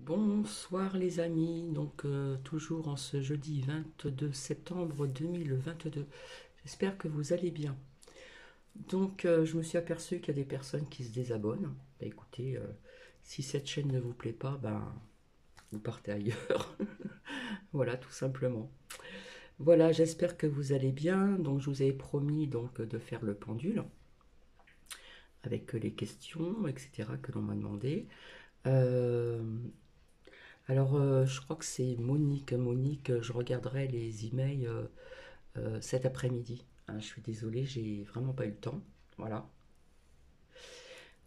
Bonsoir les amis, donc toujours en ce jeudi 22 septembre 2022. J'espère que vous allez bien. Donc je me suis aperçu qu'il y a des personnes qui se désabonnent. Bah, écoutez, si cette chaîne ne vous plaît pas, ben vous partez ailleurs. Voilà, tout simplement. Voilà, j'espère que vous allez bien. Donc je vous avais promis donc de faire le pendule avec les questions, etc. que l'on m'a demandé. Euh, je crois que c'est Monique. Monique, je regarderai les emails cet après-midi. Hein, je suis désolée, j'ai vraiment pas eu le temps. Voilà.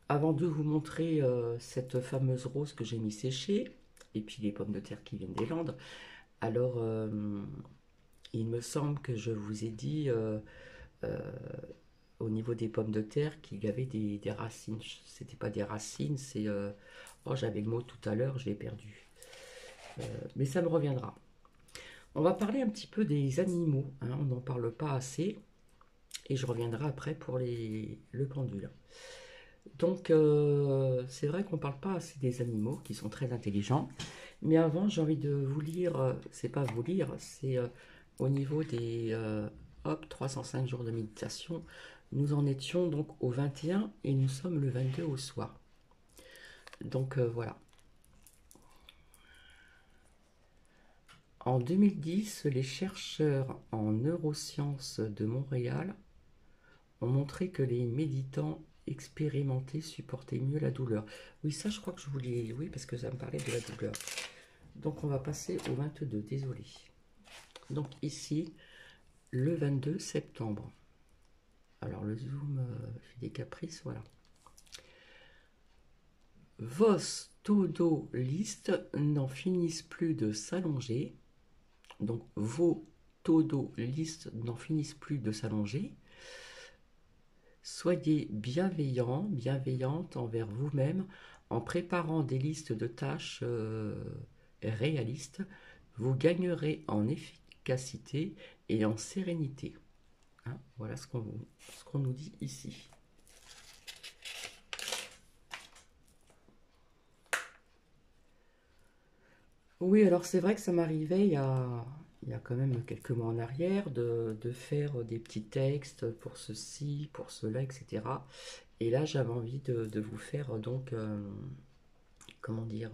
Avant de vous montrer cette fameuse rose que j'ai mis sécher, et puis les pommes de terre qui viennent des Landes, alors il me semble que je vous ai dit euh, au niveau des pommes de terre qu'il y avait des racines. C'était pas des racines, c'est. Oh, j'avais le mot tout à l'heure, je l'ai perdu. Mais ça me reviendra. On va parler un petit peu des animaux, hein, on n'en parle pas assez, et je reviendrai après pour le pendule. Donc, c'est vrai qu'on ne parle pas assez des animaux qui sont très intelligents, mais avant, j'ai envie de vous lire, c'est pas vous lire, c'est au niveau des hop, 305 jours de méditation. Nous en étions donc au 21 et nous sommes le 22 au soir. Donc voilà. En 2010, les chercheurs en neurosciences de Montréal ont montré que les méditants expérimentés supportaient mieux la douleur. Oui, ça, je crois que je voulais... Oui, parce que ça me parlait de la douleur. Donc, on va passer au 22, désolé. Donc, ici, le 22 septembre. Alors, le zoom fait des caprices, voilà. Vos todolistes n'en finissent plus de s'allonger. Donc, vos todolistes n'en finissent plus de s'allonger. Soyez bienveillant, bienveillante envers vous-même en préparant des listes de tâches réalistes. Vous gagnerez en efficacité et en sérénité. Hein, voilà ce qu'on nous dit ici. Oui, alors c'est vrai que ça m'arrivait il y a quand même quelques mois en arrière de faire des petits textes pour ceci, pour cela, etc. Et là, j'avais envie de vous faire donc, comment dire,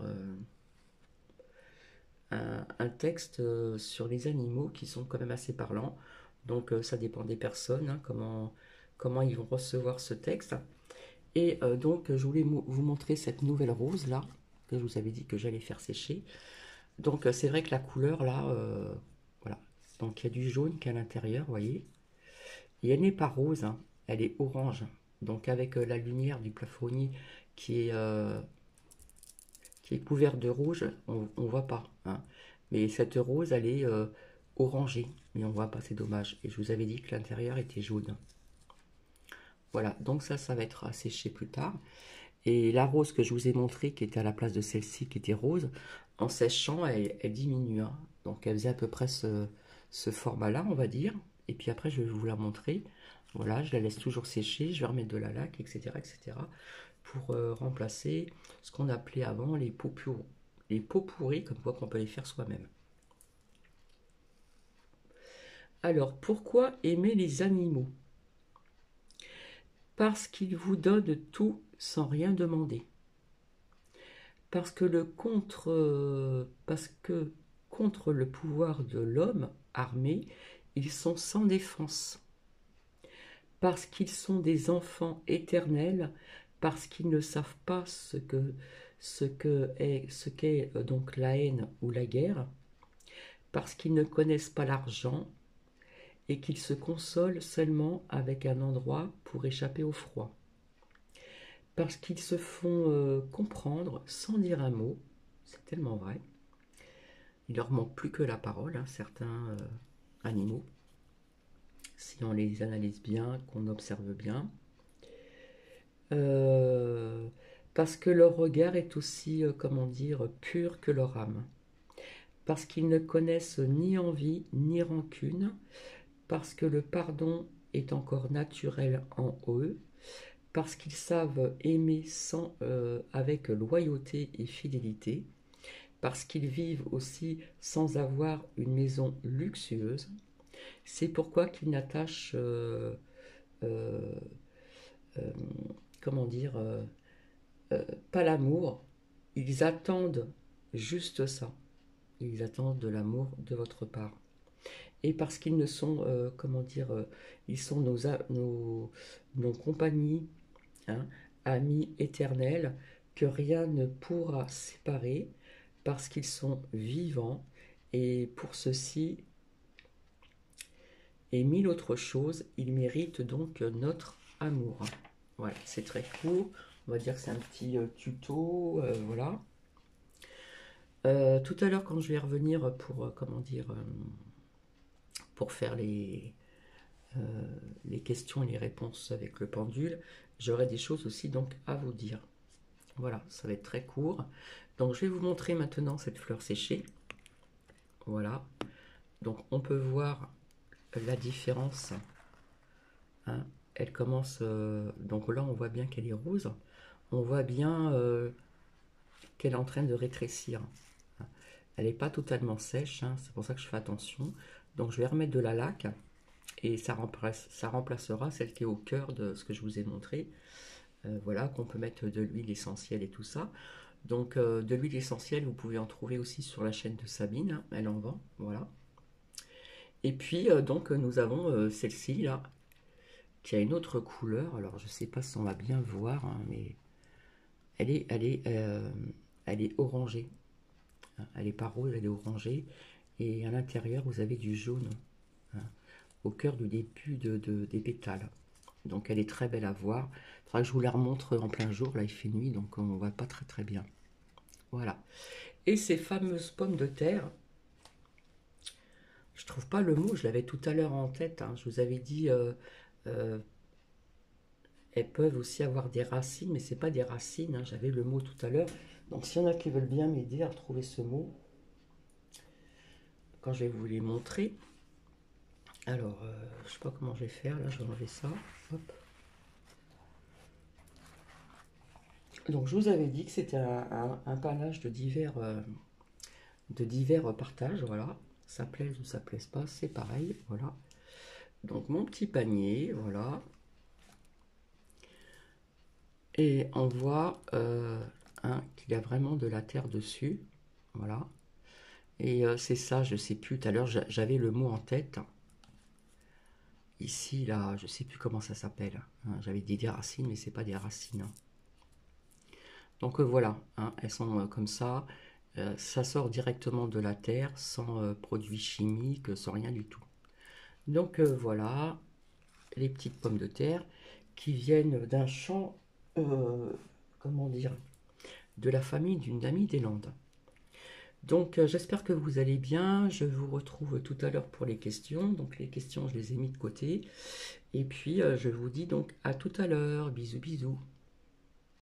un texte sur les animaux qui sont quand même assez parlants. Donc ça dépend des personnes, hein, comment ils vont recevoir ce texte. Et donc je voulais vous montrer cette nouvelle rose là, que je vous avais dit que j'allais faire sécher. Donc c'est vrai que la couleur là, voilà. Donc il y a du jaune qui est à l'intérieur, vous voyez. Et elle n'est pas rose, hein, elle est orange. Donc avec la lumière du plafonnier qui est, euh, qui est couverte de rouge, on ne voit pas. Hein. Mais cette rose, elle est orangée, mais on ne voit pas, c'est dommage. Et je vous avais dit que l'intérieur était jaune. Voilà, donc ça va être asséché plus tard. Et la rose que je vous ai montrée, qui était à la place de celle-ci, qui était rose, en séchant, elle diminue. Hein. Donc elle faisait à peu près ce format-là, on va dire. Et puis après, je vais vous la montrer. Voilà, je la laisse toujours sécher, je vais remettre de la laque, etc., etc. pour remplacer ce qu'on appelait avant les pots pourris, comme quoi qu'on peut les faire soi-même. Alors, pourquoi aimer les animaux? Parce qu'ils vous donnent tout sans rien demander. Parce que contre le pouvoir de l'homme armé, ils sont sans défense. Parce qu'ils sont des enfants éternels, parce qu'ils ne savent pas ce qu'est donc la haine ou la guerre, parce qu'ils ne connaissent pas l'argent et qu'ils se consolent seulement avec un endroit pour échapper au froid. Parce qu'ils se font comprendre sans dire un mot, c'est tellement vrai. Il leur manque plus que la parole, hein, certains animaux, si on les analyse bien, qu'on observe bien. Euh, Parce que leur regard est aussi, comment dire, pur que leur âme. Parce qu'ils ne connaissent ni envie ni rancune. Parce que le pardon est encore naturel en eux. Parce qu'ils savent aimer avec loyauté et fidélité. parce qu'ils vivent aussi sans avoir une maison luxueuse. C'est pourquoi qu'ils n'attachent, euh, euh, comment dire, pas l'amour. Ils attendent juste ça. Ils attendent de l'amour de votre part. Et parce qu'ils ne sont, comment dire, ils sont nos compagnies, hein, amis éternels, que rien ne pourra séparer, parce qu'ils sont vivants, et pour ceci, et mille autres choses, ils méritent donc notre amour. Voilà, c'est très court. On va dire que c'est un petit tuto, voilà. Tout à l'heure, quand je vais revenir pour, comment dire, pour faire les questions et les réponses avec le pendule, j'aurai des choses aussi donc à vous dire. Voilà, ça va être très court. Donc je vais vous montrer maintenant cette fleur séchée. Voilà. Donc on peut voir la différence. Hein. Elle commence, donc là on voit bien qu'elle est rose. On voit bien qu'elle est en train de rétrécir. Elle n'est pas totalement sèche, hein, c'est pour ça que je fais attention. Donc je vais remettre de la laque et ça remplacera celle qui est au cœur de ce que je vous ai montré. Voilà, qu'on peut mettre de l'huile essentielle et tout ça. Donc de l'huile essentielle, vous pouvez en trouver aussi sur la chaîne de Sabine, hein, elle en vend, voilà. Et puis donc nous avons celle-ci là, qui a une autre couleur. Alors je sais pas si on va bien voir, hein, mais elle est orangée. Elle n'est pas rose, elle est orangée. Et à l'intérieur, vous avez du jaune, hein, au cœur du début des pétales. Donc elle est très belle à voir. Il faudra que je vous la remontre en plein jour. Là, il fait nuit, donc on ne voit pas très très bien. Voilà. Et ces fameuses pommes de terre, je trouve pas le mot, je l'avais tout à l'heure en tête. Hein. Je vous avais dit, euh, elles peuvent aussi avoir des racines, mais c'est pas des racines. Hein. J'avais le mot tout à l'heure. Donc s'il y en a qui veulent bien m'aider à retrouver ce mot, quand je vais vous les montrer. Alors, je sais pas comment je vais faire. Là, je vais enlever ça. Hop. Donc, je vous avais dit que c'était un panache de divers partages. Voilà. Ça plaise ou ça plaise pas, c'est pareil. Voilà. Donc, mon petit panier. Voilà. Et on voit qu'il y a vraiment de la terre dessus. Voilà. Et c'est ça, je sais plus. Tout à l'heure, j'avais le mot en tête. Ici, là, je sais plus comment ça s'appelle. Hein, j'avais dit des racines, mais c'est pas des racines. Donc voilà, hein, elles sont comme ça. Ça sort directement de la terre, sans produits chimiques, sans rien du tout. Donc voilà, les petites pommes de terre qui viennent d'un champ, comment dire, de la famille d'une amie des Landes. Donc j'espère que vous allez bien. Je vous retrouve tout à l'heure pour les questions. Donc les questions, je les ai mis de côté. Et puis je vous dis donc à tout à l'heure. Bisous, bisous.